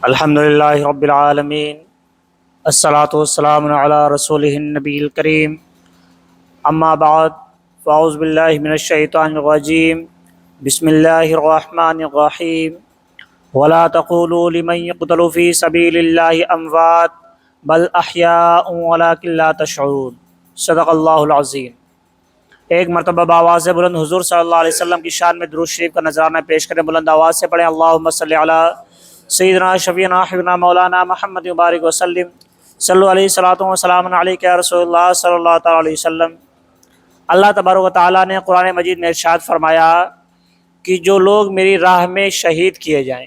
الحمدللہ رب العالمین، الصلاۃ والسلام علی رسولہ النبی الکریم، اما بعد فاعوذ باللہ من الشیطان الرجیم، بسم اللہ الرحمن الرحیم، ولا تقولوا لمن يقتل في سبیل اللہ اموات بل احیاء ولکن لا تشعرون۔ صدق اللہ العظیم۔ ایک مرتبہ بآواز بلند حضور صلی اللہ علیہ وسلم کی شان میں درود شریف کا نذرانہ پیش کریں، بلند آواز سے پڑھیں اللہم صلی علی سیدنا شفیعنا حبیبنا مولانا محمد مبارک وسلم، صلو علیہ الصلاۃ والسلام علیک یا رسول اللہ صلی اللہ تعالیٰ علیہ وسلم۔ اللہ تبارک و تعالیٰ نے قرآن مجید میں ارشاد فرمایا کہ جو لوگ میری راہ میں شہید کیے جائیں،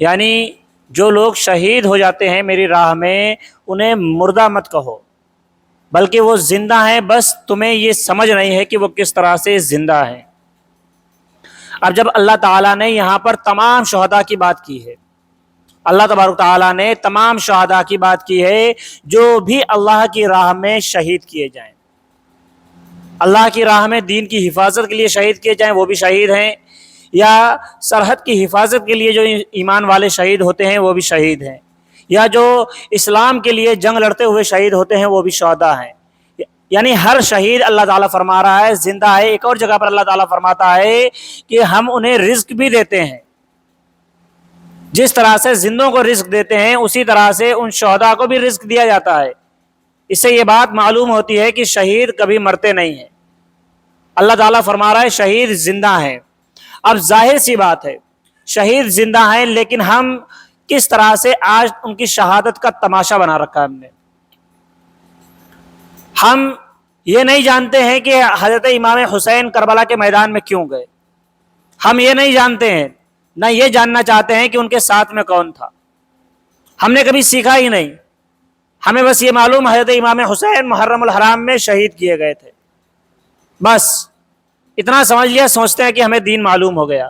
یعنی جو لوگ شہید ہو جاتے ہیں میری راہ میں، انہیں مردہ مت کہو بلکہ وہ زندہ ہیں، بس تمہیں یہ سمجھ نہیں ہے کہ وہ کس طرح سے زندہ ہیں۔ اب جب اللہ تعالیٰ نے یہاں پر تمام شہداء کی بات کی ہے، اللہ تبارک تعالیٰ نے تمام شہداء کی بات کی ہے جو بھی اللہ کی راہ میں شہید کیے جائیں، اللہ کی راہ میں دین کی حفاظت کے لیے شہید کیے جائیں وہ بھی شہید ہیں، یا سرحد کی حفاظت کے لیے جو ایمان والے شہید ہوتے ہیں وہ بھی شہید ہیں، یا جو اسلام کے لیے جنگ لڑتے ہوئے شہید ہوتے ہیں وہ بھی شہداء ہیں۔ یعنی ہر شہید اللہ تعالیٰ فرما رہا ہے زندہ ہے۔ ایک اور جگہ پر اللہ تعالیٰ فرماتا ہے کہ ہم انہیں رزق بھی دیتے ہیں، جس طرح سے زندوں کو رزق دیتے ہیں اسی طرح سے ان شہداء کو بھی رزق دیا جاتا ہے۔ اس سے یہ بات معلوم ہوتی ہے کہ شہید کبھی مرتے نہیں ہیں۔ اللہ تعالیٰ فرما رہا ہے شہید زندہ ہیں۔ اب ظاہر سی بات ہے شہید زندہ ہیں، لیکن ہم کس طرح سے آج ان کی شہادت کا تماشا بنا رکھا ہے ہم یہ نہیں جانتے ہیں کہ حضرت امام حسین کربلا کے میدان میں کیوں گئے، ہم یہ نہیں جانتے ہیں، نہ یہ جاننا چاہتے ہیں کہ ان کے ساتھ میں کون تھا، ہم نے کبھی سیکھا ہی نہیں۔ ہمیں بس یہ معلوم حضرت امام حسین محرم الحرام میں شہید کیے گئے تھے، بس اتنا سمجھ لیا، سوچتے ہیں کہ ہمیں دین معلوم ہو گیا،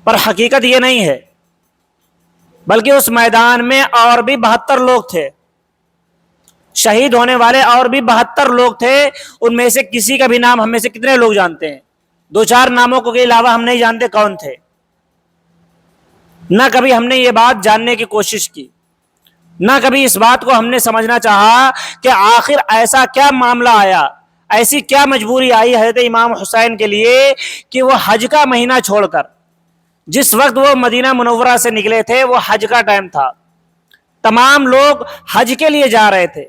پر حقیقت یہ نہیں ہے، بلکہ اس میدان میں اور بھی 72 لوگ تھے، شہید ہونے والے اور بھی 72 لوگ تھے، ان میں سے کسی کا بھی نام ہم میں سے کتنے لوگ جانتے ہیں؟ 2-4 ناموں کے علاوہ ہم نہیں جانتے کون تھے۔ نہ کبھی ہم نے یہ بات جاننے کی کوشش کی، نہ کبھی اس بات کو ہم نے سمجھنا چاہا کہ آخر ایسا کیا معاملہ آیا، ایسی کیا مجبوری آئی حضرت امام حسین کے لیے کہ وہ حج کا مہینہ چھوڑ کر، جس وقت وہ مدینہ منورہ سے نکلے تھے وہ حج کا ٹائم تھا، تمام لوگ حج کے لیے جا رہے تھے،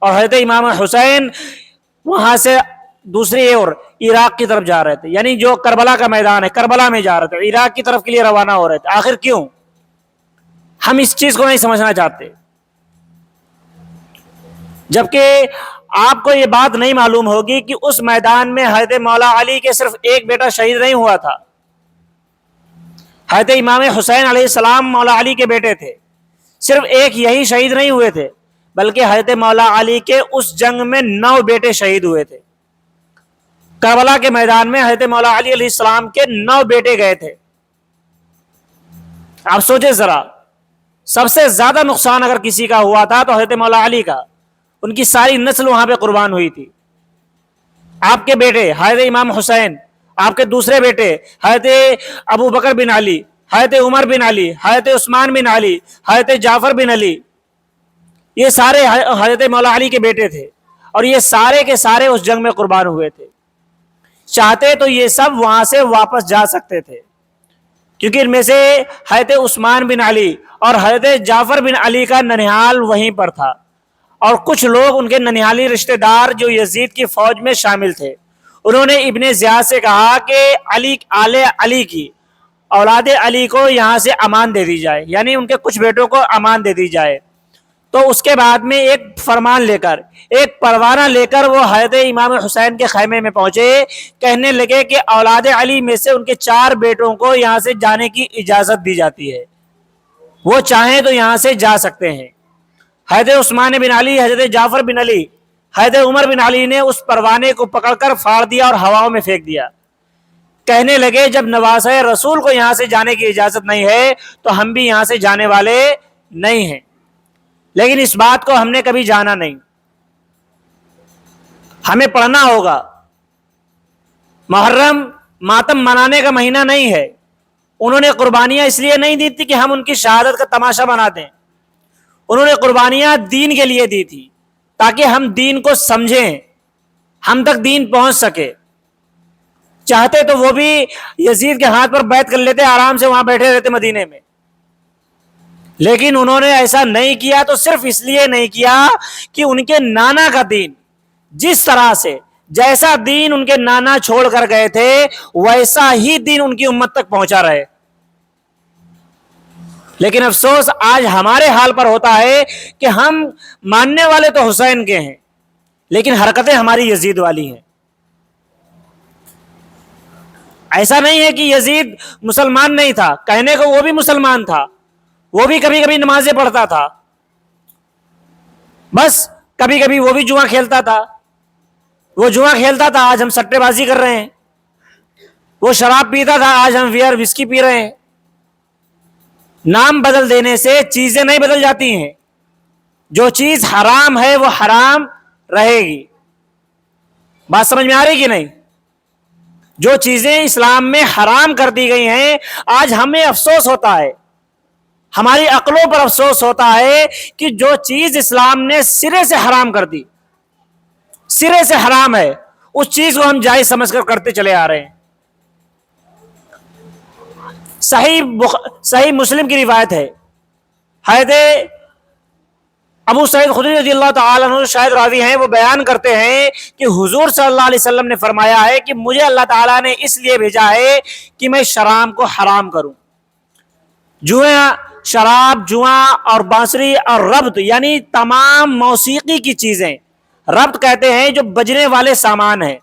اور حضرت امام حسین وہاں سے دوسری اور عراق کی طرف جا رہے تھے، یعنی جو کربلا کا میدان ہے کربلا میں جا رہے تھے، عراق کی طرف کے لیے روانہ ہو رہے تھے۔ آخر کیوں؟ ہم اس چیز کو نہیں سمجھنا چاہتے، جبکہ آپ کو یہ بات نہیں معلوم ہوگی کہ اس میدان میں حضرت مولا علی کے صرف ایک بیٹا شہید نہیں ہوا تھا، حضرت امام حسین علیہ السلام مولا علی کے بیٹے تھے، صرف ایک یہی شہید نہیں ہوئے تھے، بلکہ حضرت مولا علی کے اس جنگ میں 9 بیٹے شہید ہوئے تھے۔ کربلا کے میدان میں حضرت مولا علی علیہ السلام کے 9 بیٹے گئے تھے۔ آپ سوچیں ذرا، سب سے زیادہ نقصان اگر کسی کا ہوا تھا تو حضرت مولا علی کا، ان کی ساری نسل وہاں پہ قربان ہوئی تھی۔ آپ کے بیٹے حضرت امام حسین، آپ کے دوسرے بیٹے حضرت ابو بکر بن علی، حضرت عمر بن علی، حضرت عثمان بن علی، حضرت جعفر بن علی، یہ سارے حضرت مولا علی کے بیٹے تھے، اور یہ سارے کے سارے اس جنگ میں قربان ہوئے تھے۔ چاہتے تو یہ سب وہاں سے واپس جا سکتے تھے، کیونکہ ان میں سے حضرت عثمان بن علی اور حضرت جعفر بن علی کا ننھیال وہیں پر تھا، اور کچھ لوگ ان کے ننھیالی رشتہ دار جو یزید کی فوج میں شامل تھے، انہوں نے ابن زیاد سے کہا کہ علی آل علی کی، اولاد علی کو یہاں سے امان دے دی جائے، یعنی ان کے کچھ بیٹوں کو امان دے دی جائے۔ تو اس کے بعد میں ایک فرمان لے کر، ایک پروانہ لے کر وہ حضرت امام حسین کے خیمے میں پہنچے، کہنے لگے کہ اولاد علی میں سے ان کے 4 بیٹوں کو یہاں سے جانے کی اجازت دی جاتی ہے، وہ چاہیں تو یہاں سے جا سکتے ہیں۔ حضرت عثمان بن علی، حضرت جعفر بن علی، حضرت عمر بن علی نے اس پروانے کو پکڑ کر پھاڑ دیا اور ہواؤں میں پھینک دیا، کہنے لگے جب نواسۂ رسول کو یہاں سے جانے کی اجازت نہیں ہے تو ہم بھی یہاں سے جانے والے نہیں ہیں۔ لیکن اس بات کو ہم نے کبھی جانا نہیں، ہمیں پڑھنا ہوگا۔ محرم ماتم منانے کا مہینہ نہیں ہے، انہوں نے قربانیاں اس لیے نہیں دی تھی کہ ہم ان کی شہادت کا تماشا بنا دیں، انہوں نے قربانیاں دین کے لیے دی تھی تاکہ ہم دین کو سمجھیں، ہم تک دین پہنچ سکے۔ چاہتے تو وہ بھی یزید کے ہاتھ پر بیعت کر لیتے، آرام سے وہاں بیٹھے رہتے مدینے میں، لیکن انہوں نے ایسا نہیں کیا، تو صرف اس لیے نہیں کیا کہ ان کے نانا کا دین، جس طرح سے جیسا دین ان کے نانا چھوڑ کر گئے تھے ویسا ہی دین ان کی امت تک پہنچا رہے۔ لیکن افسوس آج ہمارے حال پر ہوتا ہے کہ ہم ماننے والے تو حسین کے ہیں لیکن حرکتیں ہماری یزید والی ہیں۔ ایسا نہیں ہے کہ یزید مسلمان نہیں تھا، کہنے کو وہ بھی مسلمان تھا، وہ بھی کبھی کبھی نمازیں پڑھتا تھا، بس کبھی کبھی وہ بھی جوا کھیلتا تھا، وہ جوا کھیلتا تھا، آج ہم سٹے بازی کر رہے ہیں، وہ شراب پیتا تھا، آج ہم بیئر وسکی پی رہے ہیں۔ نام بدل دینے سے چیزیں نہیں بدل جاتی ہیں، جو چیز حرام ہے وہ حرام رہے گی۔ بات سمجھ میں آ رہی کہ نہیں؟ جو چیزیں اسلام میں حرام کر دی گئی ہیں، آج ہمیں افسوس ہوتا ہے، ہماری عقلوں پر افسوس ہوتا ہے کہ جو چیز اسلام نے سرے سے حرام کر دی، سرے سے حرام ہے، اس چیز کو ہم جائز سمجھ کر کرتے چلے آ رہے ہیں۔ صحیح مسلم کی روایت ہے، حضرت ابو سعید خدری رضی اللہ تعالیٰ عنہ شاید راوی ہیں، وہ بیان کرتے ہیں کہ حضور صلی اللہ علیہ وسلم نے فرمایا ہے کہ مجھے اللہ تعالیٰ نے اس لیے بھیجا ہے کہ میں شراب کو حرام کروں۔ شراب، جواں اور بانسری اور ربط یعنی تمام موسیقی کی چیزیں، ربط کہتے ہیں جو بجنے والے سامان ہیں،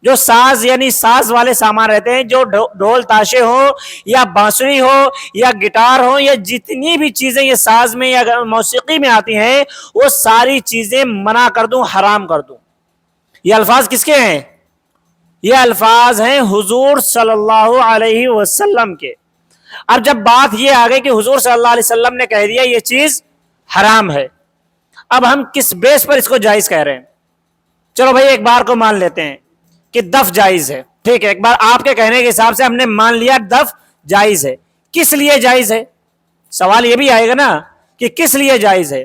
جو ساز یعنی ساز والے سامان رہتے ہیں، جو ڈھول تاشے ہو یا بانسری ہو یا گٹار ہو یا جتنی بھی چیزیں یہ ساز میں یا موسیقی میں آتی ہیں، وہ ساری چیزیں منع کر دوں، حرام کر دوں۔ یہ الفاظ کس کے ہیں؟ یہ الفاظ ہیں حضور صلی اللہ علیہ وسلم کے۔ اب جب بات یہ آ گئی کہ حضور صلی اللہ علیہ وسلم نے کہہ دیا یہ چیز حرام ہے، اب ہم کس بیس پر اس کو جائز کہہ رہے ہیں؟ چلو بھائی ایک بار کو مان لیتے ہیں کہ دف جائز ہے، ٹھیک ہے، ایک بار آپ کے کہنے کے حساب سے ہم نے مان لیا دف جائز ہے۔ کس لیے جائز ہے؟ سوال یہ بھی آئے گا نا کہ کس لیے جائز ہے؟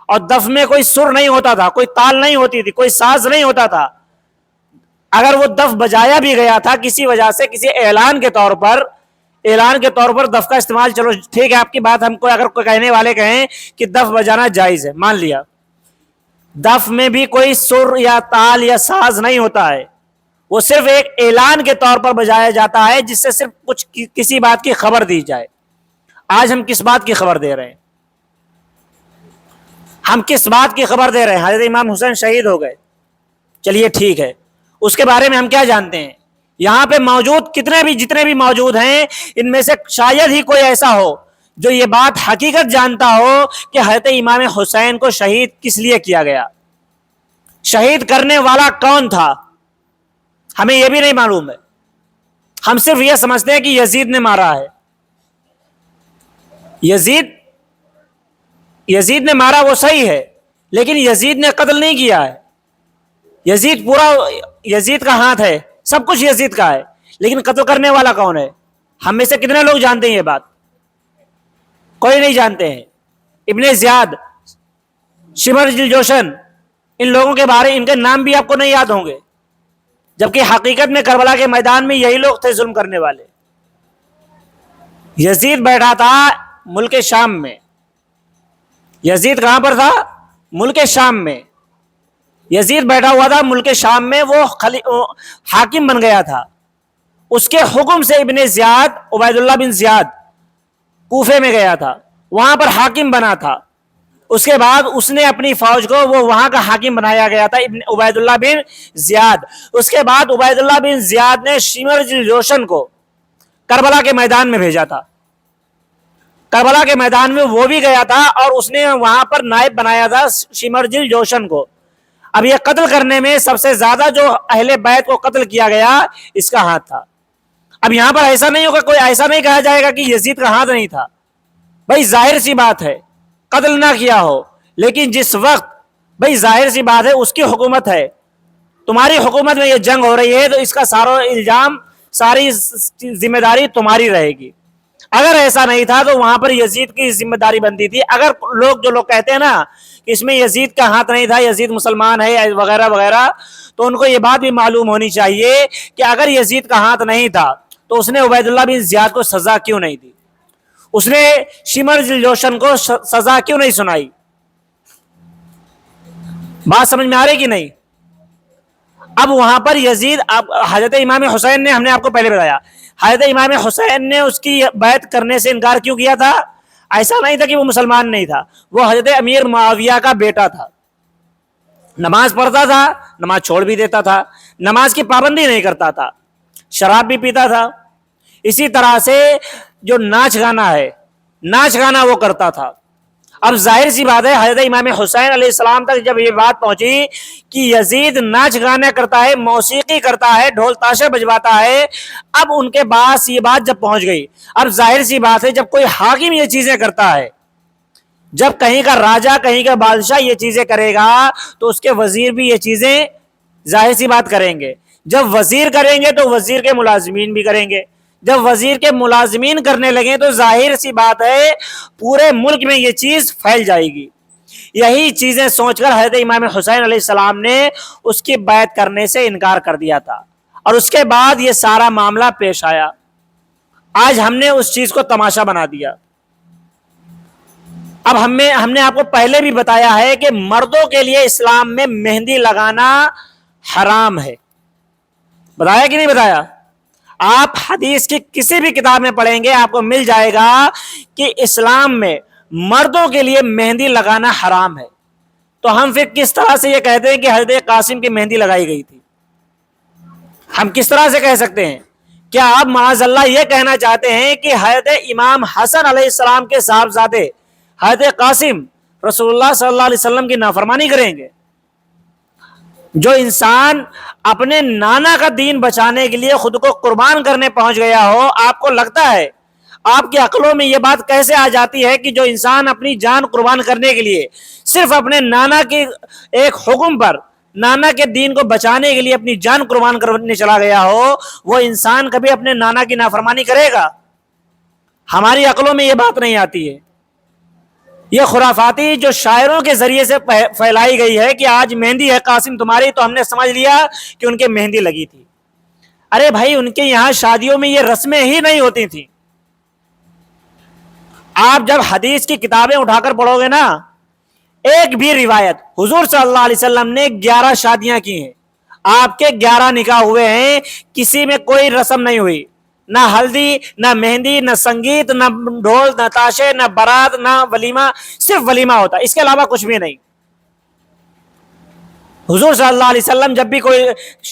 اور دف میں کوئی سر نہیں ہوتا تھا، کوئی تال نہیں ہوتی تھی، کوئی ساز نہیں ہوتا تھا۔ اگر وہ دف بجایا بھی گیا تھا کسی وجہ سے، کسی اعلان کے طور پر دف کا استعمال، چلو ٹھیک ہے آپ کی بات، ہم کو اگر کوئی کہنے والے کہیں کہ دف بجانا جائز ہے، مان لیا۔ دف میں بھی کوئی سر یا تال یا ساز نہیں ہوتا ہے، وہ صرف ایک اعلان کے طور پر بجایا جاتا ہے جس سے صرف کچھ کسی بات کی خبر دی جائے۔ آج ہم کس بات کی خبر دے رہے ہیں؟ ہم کس بات کی خبر دے رہے ہیں؟ حضرت امام حسین شہید ہو گئے، چلیے ٹھیک ہے، اس کے بارے میں ہم کیا جانتے ہیں؟ یہاں پہ موجود جتنے بھی موجود ہیں، ان میں سے شاید ہی کوئی ایسا ہو جو یہ بات حقیقت جانتا ہو کہ حضرت امام حسین کو شہید کس لیے کیا گیا، شہید کرنے والا کون تھا، ہمیں یہ بھی نہیں معلوم ہے۔ ہم صرف یہ سمجھتے ہیں کہ یزید نے مارا ہے، یزید نے مارا، وہ صحیح ہے، لیکن یزید نے قتل نہیں کیا ہے۔ یزید کا ہاتھ ہے، سب کچھ یزید کا ہے، لیکن قتل کرنے والا کون ہے؟ ہم میں سے کتنے لوگ جانتے ہیں یہ بات؟ کوئی نہیں جانتے ہیں۔ ابن زیاد، شمر جوشن، ان لوگوں کے بارے، ان کے نام بھی آپ کو نہیں یاد ہوں گے، جبکہ حقیقت میں کربلا کے میدان میں یہی لوگ تھے ظلم کرنے والے۔ یزید بیٹھا تھا ملک شام میں، یزید کہاں پر تھا؟ ملک شام میں یزید بیٹھا ہوا تھا، ملک شام میں وہ حاکم بن گیا تھا۔ اس کے حکم سے ابن زیاد، عبید اللہ بن زیاد کوفے میں گیا تھا، وہاں پر حاکم بنا تھا۔ اس کے بعد اس نے اپنی فوج کو وہ وہاں کا حاکم بنایا گیا تھا، عبید اللہ بن زیاد۔ اس کے بعد عبید اللہ بن زیاد نے شمر جوشن کو کربلا کے میدان میں بھیجا تھا، کربلا کے میدان میں وہ بھی گیا تھا اور اس نے وہاں پر نائب بنایا تھا شمر جوشن کو۔ اب یہ قتل کرنے میں سب سے زیادہ جو اہل بیت کو قتل کیا گیا، اس کا ہاتھ تھا۔ اب یہاں پر ایسا نہیں ہوگا، کوئی ایسا نہیں کہا جائے گا کہ یزید کا ہاتھ نہیں تھا، بھائی ظاہر سی بات ہے قتل نہ کیا ہو، لیکن جس وقت بھائی ظاہر سی بات ہے اس کی حکومت ہے، تمہاری حکومت میں یہ جنگ ہو رہی ہے، تو اس کا سارا الزام، ساری ذمہ داری تمہاری رہے گی۔ اگر ایسا نہیں تھا تو وہاں پر یزید کی ذمہ داری بنتی تھی. اگر جو لوگ کہتے ہیں نا کہ اس میں یزید کا ہاتھ نہیں تھا، یزید مسلمان ہے وغیرہ وغیرہ، تو ان کو یہ بات بھی معلوم ہونی چاہیے کہ اگر یزید کا ہاتھ نہیں تھا تو اس نے عبید اللہ بن زیاد کو سزا کیوں نہیں دی؟ اس نے شمر جوشن کو سزا کیوں نہیں سنائی؟ بات سمجھ میں آ رہی کہ نہیں؟ اب وہاں پر یزید، حضرت امام حسین نے، ہم نے آپ کو پہلے بتایا، حضرت امام حسین نے اس کی بیعت کرنے سے انکار کیوں کیا تھا؟ ایسا نہیں تھا کہ وہ مسلمان نہیں تھا، وہ حضرت امیر معاویہ کا بیٹا تھا، نماز پڑھتا تھا، نماز چھوڑ بھی دیتا تھا، نماز کی پابندی نہیں کرتا تھا، شراب بھی پیتا تھا. اسی طرح سے جو ناچ گانا ہے، ناچ گانا وہ کرتا تھا. اب ظاہر سی بات ہے حضرت امام حسین علیہ السلام تک جب یہ بات پہنچی کہ یزید ناچ گانا کرتا ہے، موسیقی کرتا ہے، ڈھول تاشے بجواتا ہے، اب ان کے پاس یہ بات جب پہنچ گئی، اب ظاہر سی بات ہے جب کوئی حاکم یہ چیزیں کرتا ہے، جب کہیں کا راجا، کہیں کا بادشاہ یہ چیزیں کرے گا تو اس کے وزیر بھی یہ چیزیں ظاہر سی بات کریں گے. جب وزیر کریں گے تو وزیر کے ملازمین بھی کریں گے، جب وزیر کے ملازمین کرنے لگیں تو ظاہر سی بات ہے پورے ملک میں یہ چیز پھیل جائے گی. یہی چیزیں سوچ کر حضرت امام حسین علیہ السلام نے اس کی بیعت کرنے سے انکار کر دیا تھا، اور اس کے بعد یہ سارا معاملہ پیش آیا. آج ہم نے اس چیز کو تماشا بنا دیا. اب ہم نے آپ کو پہلے بھی بتایا ہے کہ مردوں کے لیے اسلام میں مہندی لگانا حرام ہے. بتایا کہ نہیں بتایا؟ آپ حدیث کی کسی بھی کتاب میں پڑھیں گے آپ کو مل جائے گا کہ اسلام میں مردوں کے لیے مہندی لگانا حرام ہے. تو ہم پھر کس طرح سے یہ کہتے ہیں کہ حضرت قاسم کی مہندی لگائی گئی تھی؟ ہم کس طرح سے کہہ سکتے ہیں؟ کیا آپ معاذ اللہ یہ کہنا چاہتے ہیں کہ حضرت امام حسن علیہ السلام کے صاحبزادے حضرت قاسم رسول اللہ صلی اللہ علیہ وسلم کی نافرمانی کریں گے؟ جو انسان اپنے نانا کا دین بچانے کے لیے خود کو قربان کرنے پہنچ گیا ہو، آپ کو لگتا ہے، آپ کی عقلوں میں یہ بات کیسے آ جاتی ہے کہ جو انسان اپنی جان قربان کرنے کے لیے صرف اپنے نانا کے ایک حکم پر، نانا کے دین کو بچانے کے لیے اپنی جان قربان کرنے چلا گیا ہو، وہ انسان کبھی اپنے نانا کی نافرمانی کرے گا؟ ہماری عقلوں میں یہ بات نہیں آتی ہے. یہ خرافاتی جو شاعروں کے ذریعے سے پھیلائی گئی ہے کہ آج مہندی ہے قاسم تمہاری، تو ہم نے سمجھ لیا کہ ان کے مہندی لگی تھی. ارے بھائی، ان کے یہاں شادیوں میں یہ رسمیں ہی نہیں ہوتی تھیں. آپ جب حدیث کی کتابیں اٹھا کر پڑھو گے نا، ایک بھی روایت، حضور صلی اللہ علیہ وسلم نے 11 شادیاں کی ہیں، آپ کے 11 نکاح ہوئے ہیں، کسی میں کوئی رسم نہیں ہوئی، نہ ہلدی، نہ مہندی، نہ سنگیت، نہ ڈھول، نہ تاشے، نہ بارات، نہ ولیمہ. صرف ولیمہ ہوتا، اس کے علاوہ کچھ بھی نہیں. حضور صلی اللہ علیہ وسلم جب بھی کوئی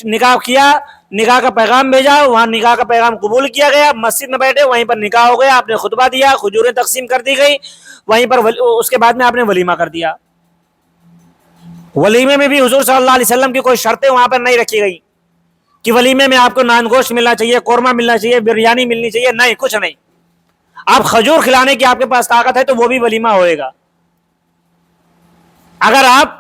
نکاح کیا، نکاح کا پیغام بھیجا، وہاں نکاح کا پیغام قبول کیا گیا، مسجد میں بیٹھے، وہیں پر نکاح ہو گیا، آپ نے خطبہ دیا، کھجوریں تقسیم کر دی گئی، وہیں پر اس کے بعد میں آپ نے ولیمہ کر دیا. ولیمے میں بھی حضور صلی اللہ علیہ وسلم کی کوئی شرطیں وہاں پر نہیں رکھی گئی کہ ولیمے میں آپ کو نان گوشت ملنا چاہیے، قورمہ ملنا چاہیے، بریانی ملنی چاہیے، نہیں، کچھ نہیں. آپ کھجور کھلانے کی آپ کے پاس طاقت ہے تو وہ بھی ولیمہ ہوئے گا. اگر آپ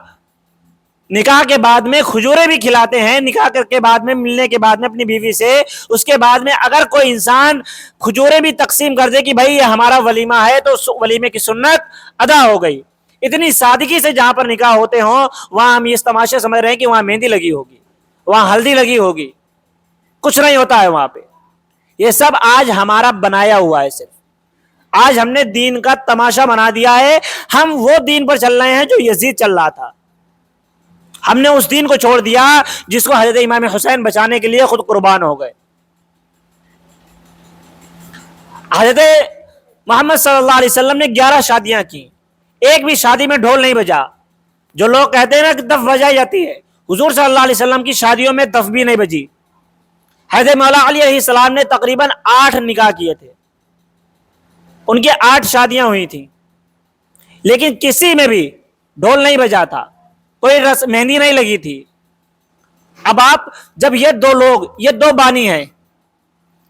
نکاح کے بعد میں کھجوریں بھی کھلاتے ہیں، نکاح کے بعد میں ملنے کے بعد میں اپنی بیوی سے، اس کے بعد میں اگر کوئی انسان کھجوریں بھی تقسیم کر دے کہ بھائی یہ ہمارا ولیمہ ہے، تو ولیمے کی سنت ادا ہو گئی. اتنی سادگی سے جہاں پر نکاح ہوتے ہوں وہاں ہم اس تماشے سمجھ رہے ہیں کہ وہاں مہندی لگی ہوگی، وہاں ہلدی لگی ہوگی. کچھ نہیں ہوتا ہے وہاں پہ. یہ سب آج ہمارا بنایا ہوا ہے. صرف آج ہم نے دین کا تماشا بنا دیا ہے. ہم وہ دین پر چل رہے ہیں جو یزید چل رہا تھا. ہم نے اس دین کو چھوڑ دیا جس کو حضرت امام حسین بچانے کے لیے خود قربان ہو گئے. حضرت محمد صلی اللہ علیہ وسلم نے 11 شادیاں کی، ایک بھی شادی میں ڈھول نہیں بجا. جو لوگ کہتے ہیں نا کہ دف بجائی جاتی ہے، حضور صلی اللہ علیہ وسلم کی شادیوں میں دف بھی نہیں بجی. حضرت مولا علی علیہ السلام نے تقریباً 8 نکاح کیے تھے، ان کی 8 شادیاں ہوئی تھیں، لیکن کسی میں بھی ڈھول نہیں بجا تھا، کوئی مہندی نہیں لگی تھی. اب آپ جب یہ 2 لوگ، یہ 2 بانی ہیں،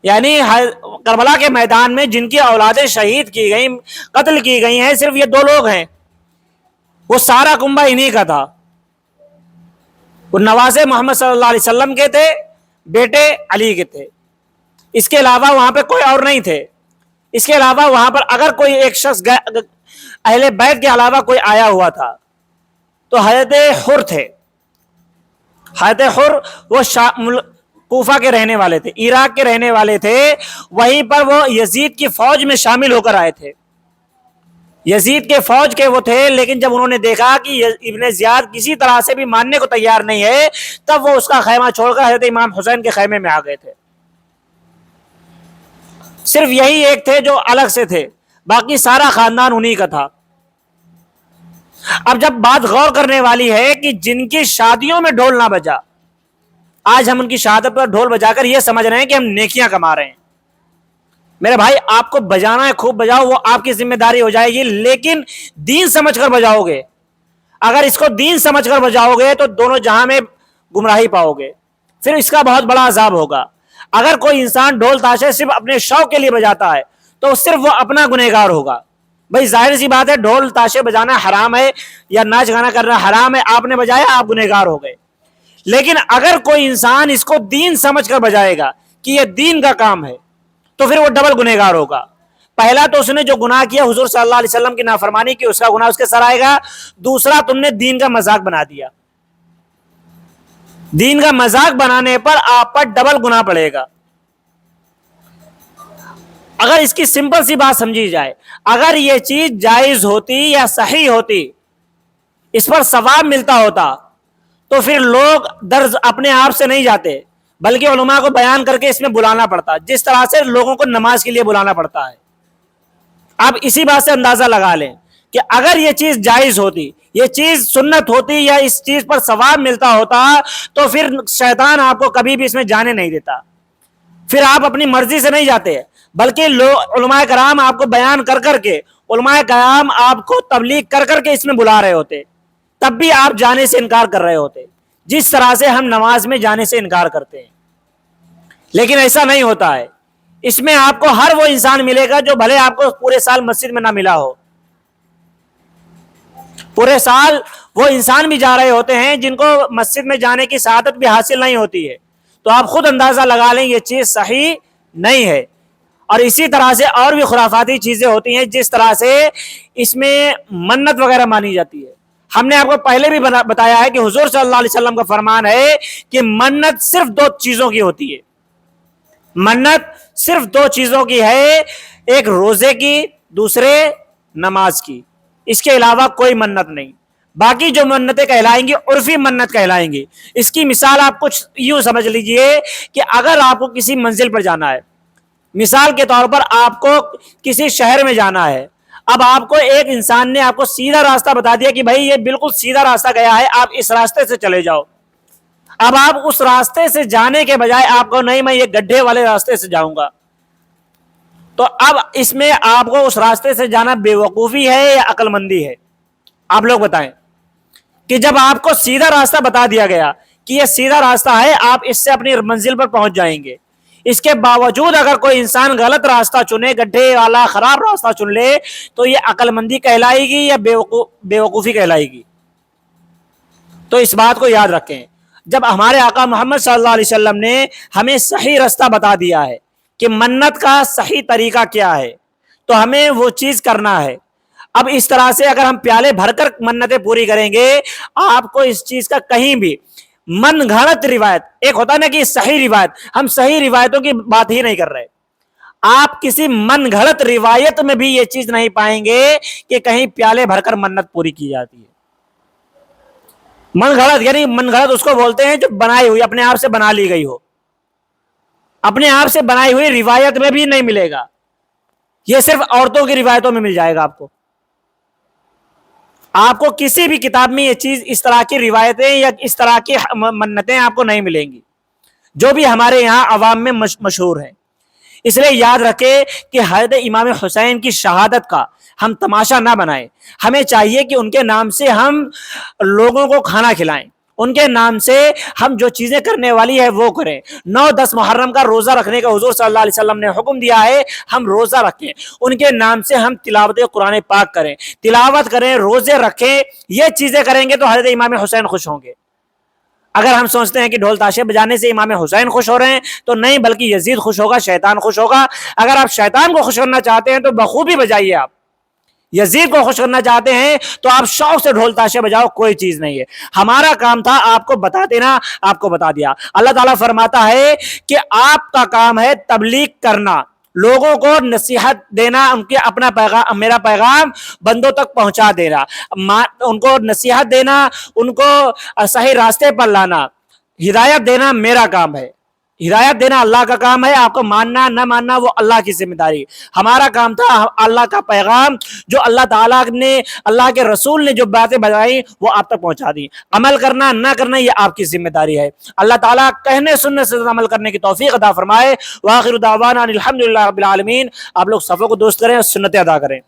یعنی کربلا کے میدان میں جن کی اولادیں شہید کی گئیں، قتل کی گئی ہیں، صرف یہ 2 لوگ ہیں. وہ سارا کنبہ انہی کا تھا. وہ نوازے محمد صلی اللہ علیہ وسلم کے تھے، بیٹے علی کے تھے. اس کے علاوہ وہاں پہ کوئی اور نہیں تھے. اس کے علاوہ وہاں پر اگر کوئی ایک شخص اہل بیت کے علاوہ کوئی آیا ہوا تھا تو حضرت حر تھے. حضرت حر وہ کوفہ کے رہنے والے تھے, عراق کے رہنے والے تھے. وہیں پر وہ یزید کی فوج میں شامل ہو کر آئے تھے. یزید کے فوج کے وہ تھے, لیکن جب انہوں نے دیکھا کہ ابن زیاد کسی طرح سے بھی ماننے کو تیار نہیں ہے, تب وہ اس کا خیمہ چھوڑ کر حضرت امام حسین کے خیمے میں آ گئے تھے. صرف یہی ایک تھے جو الگ سے تھے, باقی سارا خاندان انہی کا تھا. اب جب بات غور کرنے والی ہے کہ جن کی شادیوں میں ڈھول نہ بجا, آج ہم ان کی شہادت پر ڈھول بجا کر یہ سمجھ رہے ہیں کہ ہم نیکیاں کما رہے ہیں. میرے بھائی, آپ کو بجانا ہے خوب بجاؤ, وہ آپ کی ذمہ داری ہو جائے گی, لیکن دین سمجھ کر بجاؤ گے. اگر اس کو دین سمجھ کر بجاؤ گے تو دونوں جہاں میں گمراہی پاؤ گے, پھر اس کا بہت بڑا عذاب ہوگا. اگر کوئی انسان ڈھول تاشے صرف اپنے شوق کے لیے بجاتا ہے تو صرف وہ اپنا گنہگار ہوگا. بھائی ظاہر سی بات ہے, ڈھول تاشے بجانا حرام ہے یا ناچ گانا کرنا حرام ہے, آپ نے بجایا آپ گنہگار ہو گئے. لیکن اگر کوئی انسان اس کو دین سمجھ کر بجائے گا کہ یہ دین کا کام ہے تو پھر وہ ڈبل گنہگار ہوگا. پہلا تو اس نے جو گناہ کیا حضور صلی اللہ علیہ وسلم کی نافرمانی کی, اس کا گناہ اس کے سر آئے گا. دوسرا, تم نے دین کا مذاق بنا دیا. دین کا مذاق بنانے پر آپ پر ڈبل گناہ پڑے گا. اگر اس کی سمپل سی بات سمجھی جائے, اگر یہ چیز جائز ہوتی یا صحیح ہوتی, اس پر ثواب ملتا ہوتا, تو پھر لوگ درز اپنے آپ سے نہیں جاتے بلکہ علماء کو بیان کر کے اس میں بلانا پڑتا, جس طرح سے لوگوں کو نماز کے لیے بلانا پڑتا ہے. آپ اسی بات سے اندازہ لگا لیں کہ اگر یہ چیز جائز ہوتی, یہ چیز سنت ہوتی, یا اس چیز پر ثواب ملتا ہوتا, تو پھر شیطان آپ کو کبھی بھی اس میں جانے نہیں دیتا. پھر آپ اپنی مرضی سے نہیں جاتے, بلکہ علماء کرام آپ کو بیان کر کر کے, علماء کرام آپ کو تبلیغ کر کر کے اس میں بلا رہے ہوتے, تب بھی آپ جانے سے انکار کر رہے ہوتے, جس طرح سے ہم نماز میں جانے سے انکار کرتے ہیں. لیکن ایسا نہیں ہوتا ہے. اس میں آپ کو ہر وہ انسان ملے گا جو بھلے آپ کو پورے سال مسجد میں نہ ملا ہو. پورے سال وہ انسان بھی جا رہے ہوتے ہیں جن کو مسجد میں جانے کی سعادت بھی حاصل نہیں ہوتی ہے. تو آپ خود اندازہ لگا لیں یہ چیز صحیح نہیں ہے. اور اسی طرح سے اور بھی خرافاتی چیزیں ہوتی ہیں, جس طرح سے اس میں منت وغیرہ مانی جاتی ہے. ہم نے آپ کو پہلے بھی بتایا ہے کہ حضور صلی اللہ علیہ وسلم کا فرمان ہے کہ منت صرف 2 چیزوں کی ہوتی ہے. منت صرف 2 چیزوں کی ہے, ایک روزے کی, دوسرے نماز کی. اس کے علاوہ کوئی منت نہیں. باقی جو منتیں کہلائیں گی عرفی منت کہلائیں گی. اس کی مثال آپ کچھ یوں سمجھ لیجئے کہ اگر آپ کو کسی منزل پر جانا ہے, مثال کے طور پر آپ کو کسی شہر میں جانا ہے, اب آپ کو ایک انسان نے آپ کو سیدھا راستہ بتا دیا کہ بھائی یہ بالکل سیدھا راستہ گیا ہے, آپ اس راستے سے چلے جاؤ. اب آپ اس راستے سے جانے کے بجائے آپ کو نہیں, میں یہ گڈھے والے راستے سے جاؤں گا, تو اب اس میں آپ کو اس راستے سے جانا بے وقوفی ہے یا عقل مندی ہے؟ آپ لوگ بتائیں. کہ جب آپ کو سیدھا راستہ بتا دیا گیا کہ یہ سیدھا راستہ ہے, آپ اس سے اپنی منزل پر پہنچ جائیں گے, اس کے باوجود اگر کوئی انسان غلط راستہ چنے, گڈھے والا خراب راستہ چن لے, تو یہ عقل مندی کہلائے گی یا بے وقوفی کہلائے گی؟ تو اس بات کو یاد رکھیں. جب ہمارے آقا محمد صلی اللہ علیہ وسلم نے ہمیں صحیح راستہ بتا دیا ہے کہ منت کا صحیح طریقہ کیا ہے, تو ہمیں وہ چیز کرنا ہے. اب اس طرح سے اگر ہم پیالے بھر کر منتیں پوری کریں گے, آپ کو اس چیز کا کہیں بھی من گھڑت روایت, ایک ہوتا ہے نا کہ صحیح روایت, ہم صحیح روایتوں کی بات ہی نہیں کر رہے, آپ کسی من گھڑت روایت میں بھی یہ چیز نہیں پائیں گے کہ کہیں پیالے بھر کر منت پوری کی جاتی ہے. من گھڑت یعنی من گھڑت اس کو بولتے ہیں جو بنائی ہوئی, اپنے آپ سے بنا لی گئی ہو. اپنے آپ سے بنائی ہوئی روایت میں بھی نہیں ملے گا, یہ صرف عورتوں کی روایتوں میں مل جائے گا. آپ کو کسی بھی کتاب میں یہ چیز, اس طرح کی روایتیں یا اس طرح کی منتیں آپ کو نہیں ملیں گی جو بھی ہمارے یہاں عوام میں مشہور ہیں. اس لیے یاد رکھے کہ حضرت امام حسین کی شہادت کا ہم تماشا نہ بنائیں. ہمیں چاہیے کہ ان کے نام سے ہم لوگوں کو کھانا کھلائیں, ان کے نام سے ہم جو چیزیں کرنے والی ہے وہ کریں. 9-10 محرم کا روزہ رکھنے کا حضور صلی اللہ علیہ وسلم نے حکم دیا ہے, ہم روزہ رکھیں. ان کے نام سے ہم تلاوت قرآن پاک کریں, تلاوت کریں, روزے رکھیں. یہ چیزیں کریں گے تو حضرت امام حسین خوش ہوں گے. اگر ہم سوچتے ہیں کہ ڈھول تاشے بجانے سے امام حسین خوش ہو رہے ہیں تو نہیں، بلکہ یزید خوش ہوگا، شیطان خوش ہوگا۔ اگر آپ شیطان کو خوش کرنا چاہتے ہیں تو بخوبی بجائیے، آپ یزید کو خوش کرنا چاہتے ہیں تو آپ شوق سے ڈھول تاشے بجاؤ، کوئی چیز نہیں ہے۔ ہمارا کام تھا آپ کو بتا دینا، آپ کو بتا دیا۔ اللہ تعالیٰ فرماتا ہے کہ آپ کا کام ہے تبلیغ کرنا، لوگوں کو نصیحت دینا، ان کے اپنا پیغام، میرا پیغام بندوں تک پہنچا دینا، ان کو نصیحت دینا، ان کو صحیح راستے پر لانا، ہدایت دینا میرا کام ہے۔ ہدایت دینا اللہ کا کام ہے، آپ کو ماننا نہ ماننا وہ اللہ کی ذمہ داری۔ ہمارا کام تھا اللہ کا پیغام جو اللہ تعالیٰ نے، اللہ کے رسول نے جو باتیں بتائی وہ آپ تک پہنچا دی۔ عمل کرنا نہ کرنا یہ آپ کی ذمہ داری ہے۔ اللہ تعالیٰ کہنے سننے سے عمل کرنے کی توفیق عطا فرمائے۔ وآخر دعوانا الحمدللہ رب العالمین۔ آپ لوگ صفوں کو درست کریں اور سنتیں ادا کریں۔